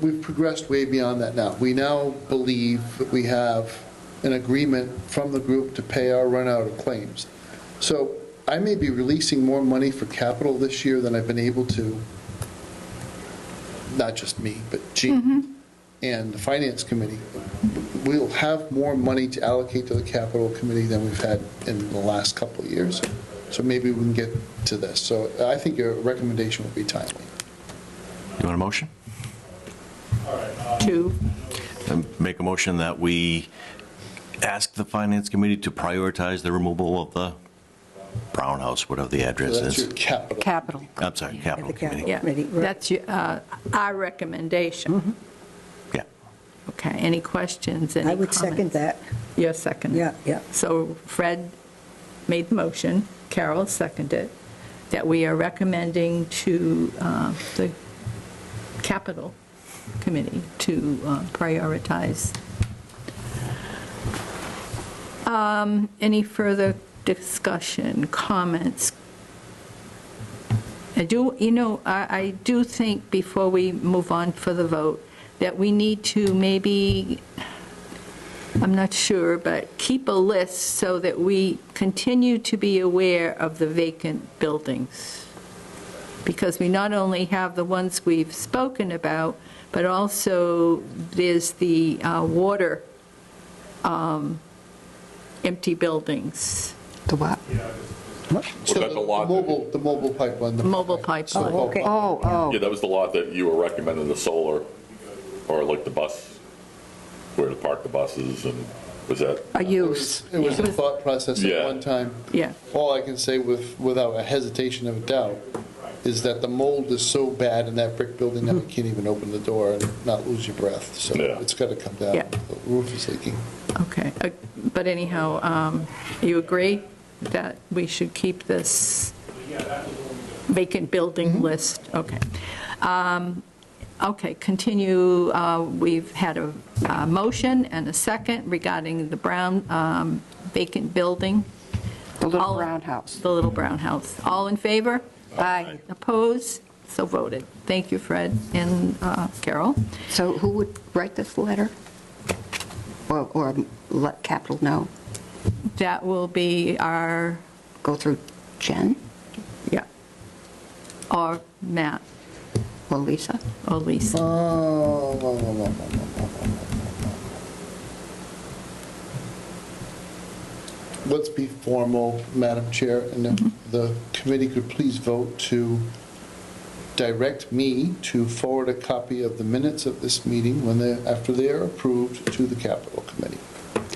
we've progressed way beyond that now. We now believe that we have an agreement from the group to pay our run out of claims. So I may be releasing more money for capital this year than I've been able to, not just me, but Gene and the Finance Committee. We'll have more money to allocate to the capital committee than we've had in the last couple of years. So maybe we can get to this. So I think your recommendation would be timely. You want a motion? To, Make a motion that we ask the Finance Committee to prioritize the removal of the Brown House, whatever the address So that's is. your capital. Capital. I'm sorry, Capital The capital. Committee. yeah, Committee, right. that's our recommendation. Yeah. Okay, any questions, any I would comments? second that. Your second? Yeah, yeah. So Fred made the motion, Carol seconded, that we are recommending to the capital committee to prioritize. Any further discussion, comments? I do think before we move on for the vote, that we need to maybe, I'm not sure, but keep a list so that we continue to be aware of the vacant buildings. Because we not only have the ones we've spoken about, but also there's the water empty buildings, The what? So about the lot that- the mobile pipeline. the mobile pipeline. Oh, okay. Yeah, that was the lot that you were recommending the solar, or like the bus, where to park the buses, and was that? A use. It was a thought process at Yeah. one time. Yeah. All I can say without a hesitation of a doubt is that the mold is so bad in that brick building that you can't even open the door and not lose your breath. So Yeah. it's got to come down. Yeah. The roof is leaking. Okay, but anyhow, you agree that we should keep this vacant building list? Okay. Okay, continue. We've had a motion and a second regarding the brown vacant building. The Little All- Brown House. The Little Brown House. All in favor? Aye. Opposed? So voted. Thank you, Fred and Carol. So who would write this letter? Or let Capital know? That will be our, Go through Jen yeah, or Matt or Lisa? or Lisa. Let's be formal, Madam Chair, and if the committee could please vote to direct me to forward a copy of the minutes of this meeting after they are approved to the Capital Committee.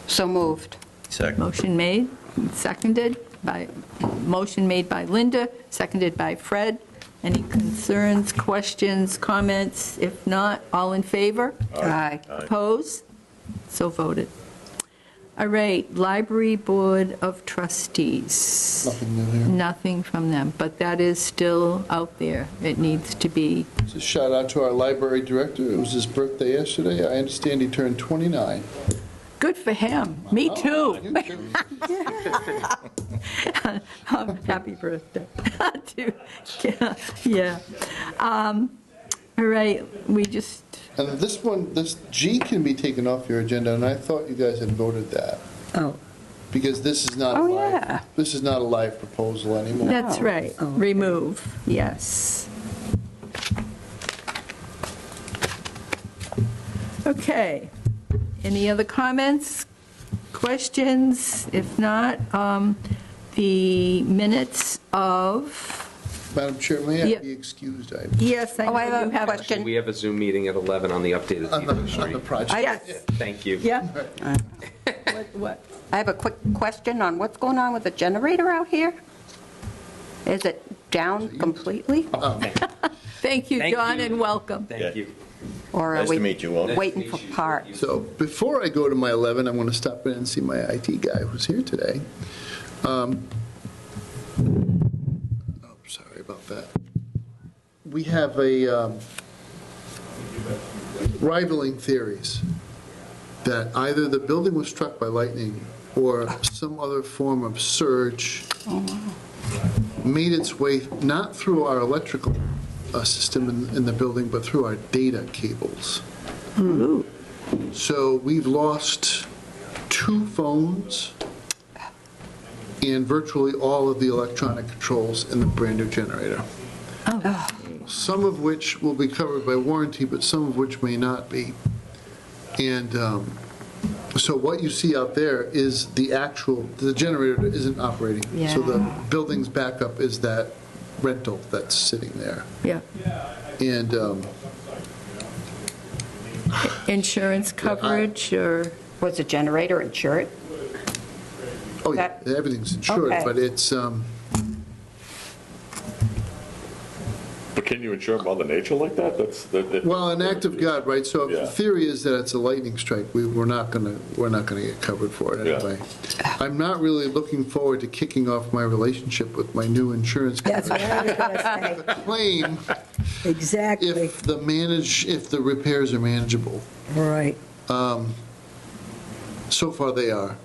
So moved. Second. Motion made, motion made by Linda, seconded by Fred. Any concerns, questions, comments? If not, all in favor? Aye. Oppose? So voted. All right, Library Board of Trustees. Nothing new here. Nothing from them, but that is still out there. It needs to be, Just shout out to our library director. It was his birthday yesterday. I understand he turned 29. good for him. Me too. You too. Happy birthday. Yeah. All right, we just, And this G can be taken off your agenda, and I thought you guys had voted that. Oh, Because this is not a Oh, live, yeah. this is not a live proposal anymore. that's right. Oh. Remove, yes. Okay. Any other comments, questions? If not, the minutes of, Madam Chair, may I Yeah. be excused? yes, I Oh, I know have you a have. question. We have a Zoom meeting at 11 on the updated On the TV stream. project. Yes, Thank you. yeah. What? I have a quick question on what's going on with the generator out here. Is it down completely? Thank you, Thank John, you. and welcome. Thank you. Or are Nice we to meet you all. waiting for parts? So before I go to my 11, I'm going to stop in and see my IT guy who's here today. Oh, sorry about that. We have rivaling theories that either the building was struck by lightning or some other form of surge made its way not through our electrical system in the building, but through our data cables. So we've lost 2 phones and virtually all of the electronic controls in the brand-new generator. Some of which will be covered by warranty, but some of which may not be. And so what you see out there is the generator isn't operating. So the building's backup is that rental that's sitting there. Yeah. And Insurance coverage, or, Was the generator insured? oh yeah, That- everything's insured, Okay. but it's, But can you insure Mother Nature like that? well, an act of God, right? So if Yeah. the theory is that it's a lightning strike, we're not gonna get covered for it Yeah. anyway. I'm not really looking forward to kicking off my relationship with my new insurance that's company. what I was going to Claim say. Exactly, if the repairs are manageable. right. So far, they are.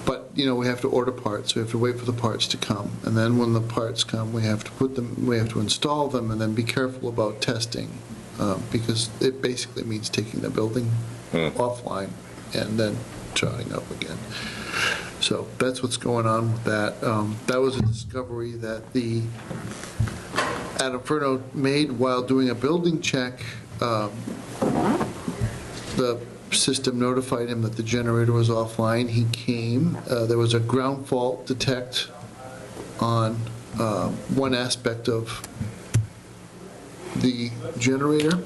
But, we have to order parts, we have to wait for the parts to come. And then when the parts come, we have to install them and then be careful about testing, because it basically means taking the building offline and then starting up again. So that's what's going on with that. That was a discovery that Adam Furno made while doing a building check. The system notified him that the generator was offline. He came. There was a ground fault detect on one aspect of the generator.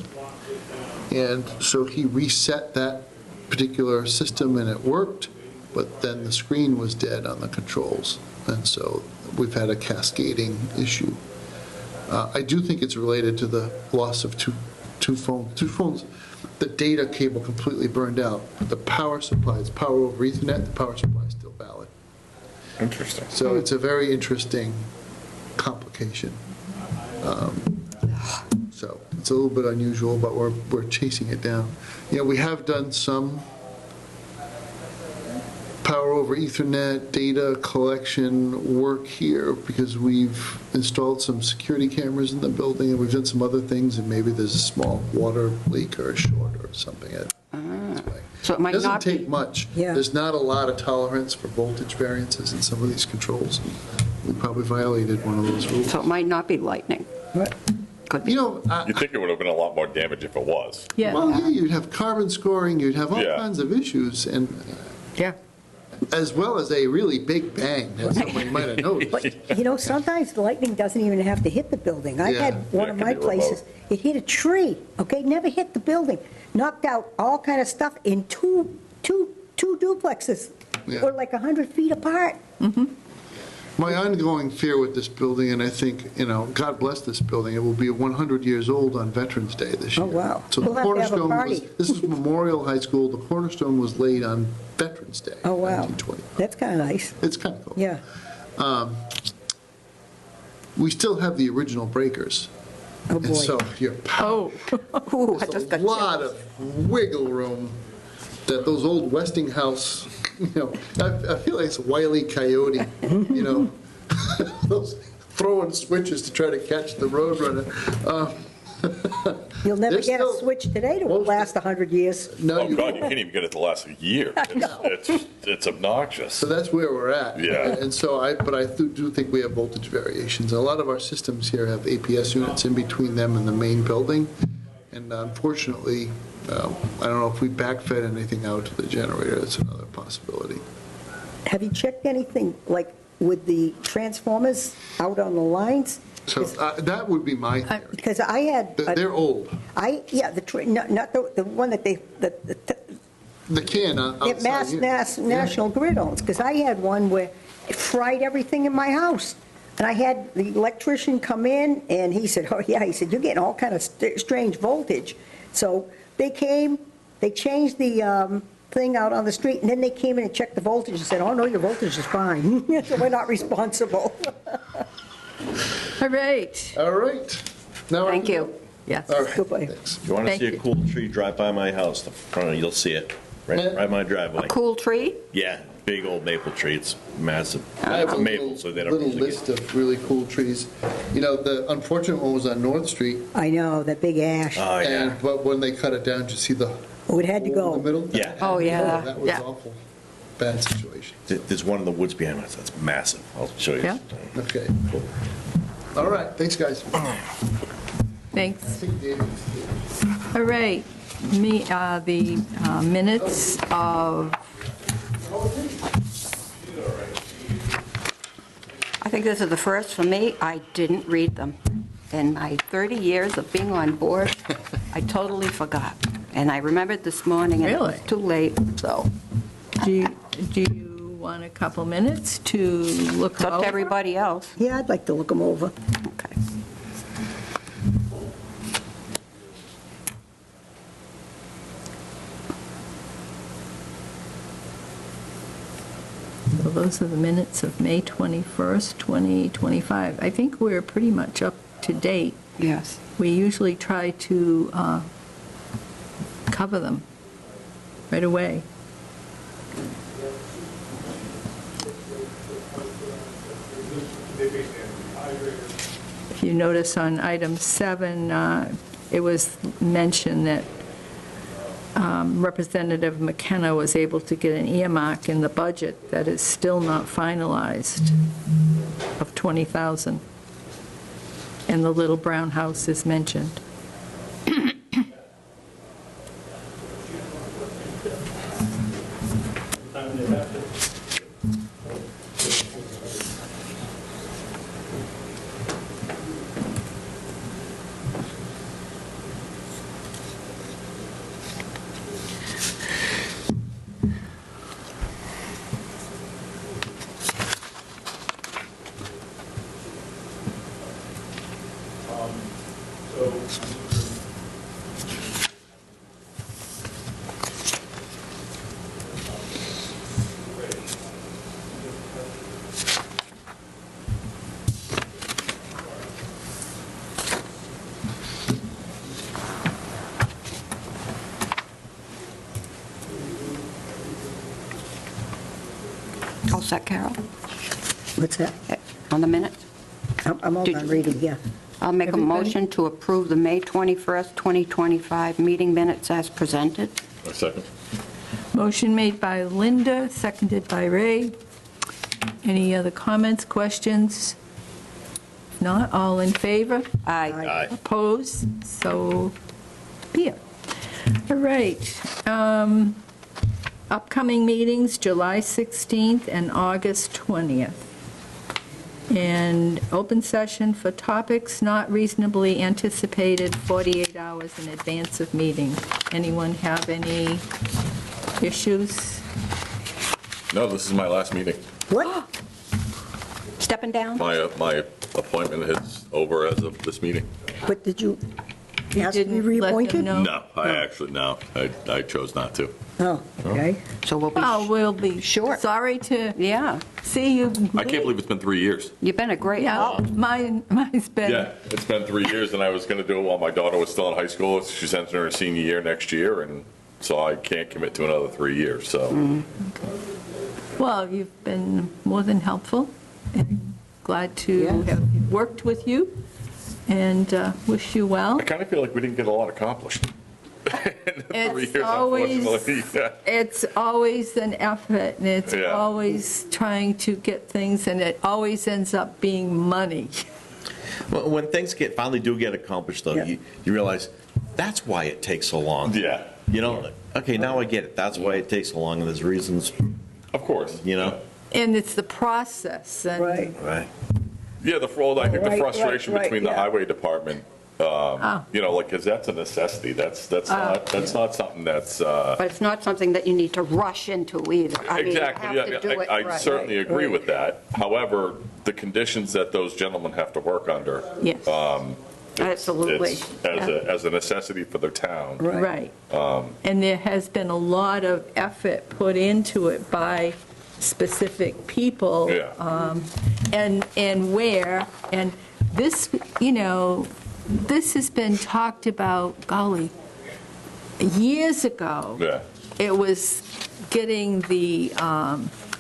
And so he reset that particular system and it worked, but then the screen was dead on the controls. And so we've had a cascading issue. I do think it's related to the loss of two phones. The data cable completely burned out, but the power supply, it's power over Ethernet, the power supply is still valid. Interesting. So it's a very interesting complication. So it's a little bit unusual, but we're chasing it down. We have done some power over Ethernet data collection work here because we've installed some security cameras in the building and we've done some other things, and maybe there's a small water leak or a short or something. So it might Doesn't not be. take much. Yeah. There's not a lot of tolerance for voltage variances in some of these controls. We probably violated one of those rules. So it might not be lightning. Could be. You know, You'd think it would have been a lot more damage if it was. Yeah. well, yeah, you'd have carbon scoring, you'd have all Yeah. kinds of issues, and Yeah. as well as a really big bang that somebody might have noticed. But, you know, sometimes the lightning doesn't even have to hit the building. I Yeah. had one Yeah, of it my could be remote. places, it hit a tree, okay, never hit the building, knocked out all kind of stuff in two duplexes, Yeah. were like 100 feet apart. My ongoing fear with this building, and I think, you know, God bless this building, it will be 100 years old on Veterans Day this year. Oh, wow. So the We'll have to have a cornerstone was, party. this is Memorial High School, the cornerstone was laid on Veterans Day. Oh, wow. 1920. That's kind of nice, It's kind of cool. yeah. We still have the original breakers. Oh, And boy. so your power, Oh. Ooh, I just there's a got lot chills. of wiggle room that those old Westinghouse, you know, I feel like it's Wile E. Coyote, you know, those throwing switches to try to catch the roadrunner. You'll never There's get a still- switch today to most- last 100 years. No, Oh, you God, you won't. can't even get it to last a year. It's obnoxious. So that's where we're at. Yeah. And so but I do think we have voltage variations. A lot of our systems here have APS units in between them and the main building. And unfortunately, I don't know if we backfed anything out to the generator. That's another possibility. Have you checked anything, like with the transformers out on the lines? So that would be my theory. Because I had, They're old. not the one that they, The can that outside Mass here. National Grid owns, because I had one where it fried everything in my house. And I had the electrician come in, and he said, oh, yeah, he said, you're getting all kind of strange voltage. So they came, they changed the thing out on the street, and then they came in and checked the voltage and said, oh, no, your voltage is fine. So we're not responsible. All right. All right. Now I Thank can- you. Yes. All right. Goodbye. Thanks. If you want to Thank see a you. cool tree, drive by my house, the front, you'll see it, right my driveway. A cool tree? Yeah, big old maple tree, it's massive. I have a Maple, so they don't little usually list of really cool trees. You know, the unfortunate one was on North Street, I know, that big ash. Oh, yeah. but when they cut it down, did you see the Oh, it had to hole in the go. middle? Yeah. Oh, yeah. That was Yeah. awful. Bad situation. There's one in the woods behind us, that's massive. I'll show you. Yeah. sometime. Okay, cool. All right, thanks, guys. Thanks. I think David- All right. The minutes of, I think this is the first for me. I didn't read them. In my 30 years of being on board, I totally forgot. And I remembered this morning, and it was Really? too late, so do you want a couple minutes to look it's up over? to everybody else. Yeah, I'd like to look them over. Okay. So those are the minutes of May 21st, 2025. I think we're pretty much up to date. Yes. We usually try to cover them right away. If you notice on item 7, it was mentioned that Representative McKenna was able to get an earmark in the budget that is still not finalized of $20,000. And the little brown house is mentioned. that Carol? What's that? On the minutes? I'm all done reading, yeah. I'll make a Everybody? motion to approve the May 21st, 2025 meeting minutes as presented. A second. Motion made by Linda, seconded by Ray. Any other comments, questions? If not, all in favor? Aye. Aye. Opposed? So be it. All right. Upcoming meetings, July 16th and August 20th. And open session for topics not reasonably anticipated 48 hours in advance of meeting. Anyone have any issues? No, this is my last meeting. What? Stepping down? My appointment is over as of this meeting. But did you ask to be Didn't let them reappointed? know? No, I chose not to. Oh, okay. So we'll be, Well, we'll be Sure. sorry to yeah, see you. I can't believe it's been 3 years. you've been a great Yeah, help. mine's been. Yeah, it's been 3 years, and I was going to do it while my daughter was still in high school. She's entering her senior year next year, and so I can't commit to another 3 years, so. Well, you've been more than helpful, and glad to Yes. have worked with you, and wish you well. I kind of feel like we didn't get a lot accomplished. In the 3 It's years, always, unfortunately. Yeah. it's always an effort, and it's Yeah. always trying to get things, and it always ends up being money. Well, when things finally do get accomplished, though, Yeah. you realize that's why it takes so long. Yeah, You know, okay, now I get it. That's why it takes so long, and there's reasons, of course. you know? And it's the process, and Right. Right. Yeah, I think the Right, frustration right, between the yeah. highway department, because that's a necessity. That's not something that's. But it's not something that you need to rush into either. I mean, you Exactly, have to do it I right. certainly agree with that. However, the conditions that those gentlemen have to work under. yes, Absolutely. It's as a necessity for their town. right. And there has been a lot of effort put into it by specific people. Yeah. And where, and this, this has been talked about, golly, years ago. Yeah. It was getting the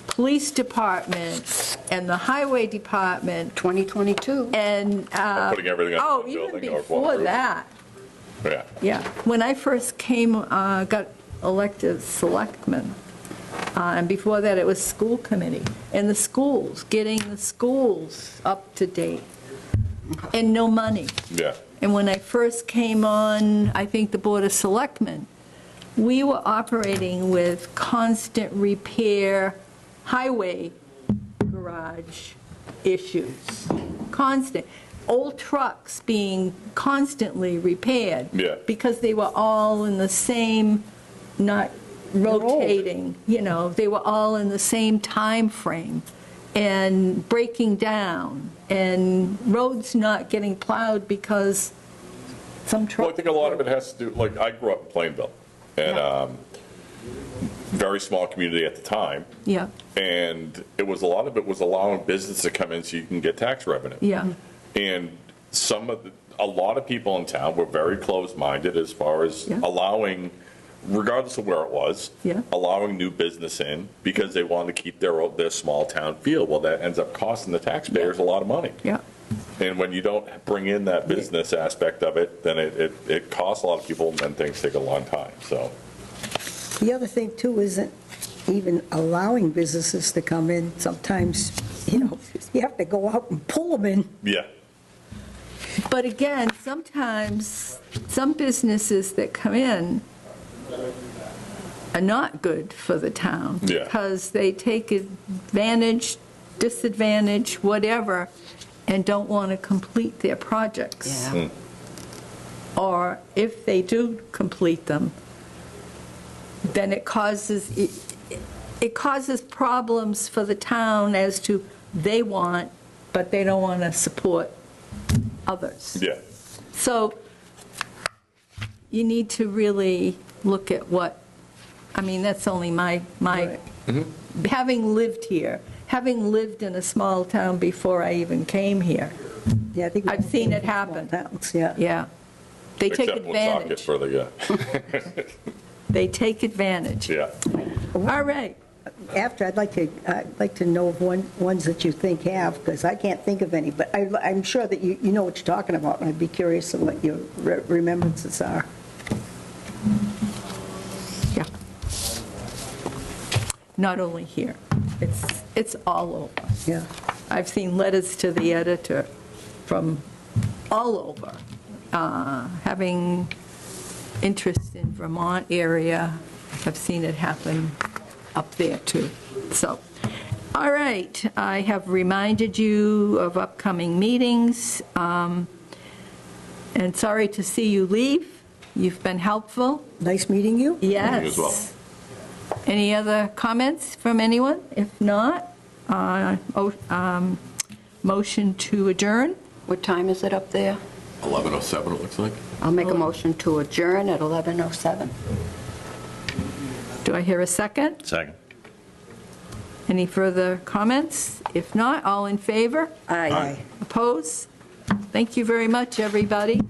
police department and the highway department 2022. and. Putting everything on Oh, one even building or one before roof. that. Yeah. Yeah, when I first got elected selectman, and before that, it was school committee, and the schools, getting the schools up to date, and no money. Yeah. And when I first came on, I think the Board of Selectmen, we were operating with constant repair highway garage issues, constant. Old trucks being constantly repaired. Yeah. Because they were all in the same, not rotating, they were all in the same time frame and breaking down and roads not getting plowed because some Well, I truck. think a lot of it has to do, like, I grew up in Plainville, and very small community at the time, Yeah, and a lot of it was allowing business to come in so you can get tax revenue. yeah, And a lot of people in town were very closed-minded as far as Yeah. allowing, regardless of where it was, Yeah. allowing new business in because they wanted to keep their small town feel. Well, that ends up costing the taxpayers a lot of money. yeah. And when you don't bring in that business aspect of it, then it costs a lot of people, and then things take a long time, so. The other thing, too, isn't even allowing businesses to come in. Sometimes, you have to go out and pull them in. Yeah, But again, sometimes, some businesses that come in are not good for the town. Yeah. Because they take advantage, disadvantage, whatever, and don't want to complete their projects. Yeah. Or if they do complete them, then it causes problems for the town as to they want, but they don't want to support others. yeah. So you need to really look at that's only my, having lived here, having lived in a small town before I even came here, Yeah, I think I've seen it happen. Towns, yeah. yeah. They take Except Woonsocket advantage. further, yeah. They take advantage. Yeah. All right. after, I'd like to know of ones that you think have, because I can't think of any, but I'm sure that you know what you're talking about, and I'd be curious of what your remembrances are. Yeah. Not only here, it's all over. Yeah. I've seen letters to the editor from all over, having interest in Vermont area. I've seen it happen up there, too. So, all right, I have reminded you of upcoming meetings, and sorry to see you leave. You've been helpful. Nice meeting you. Yes. You as well. Any other comments from anyone? If not, motion to adjourn. What time is it up there? 11:07, it looks like. I'll make a motion to adjourn at 11:07. Do I hear a second? Second. Any further comments? If not, all in favor? Aye. Oppose? Thank you very much, everybody.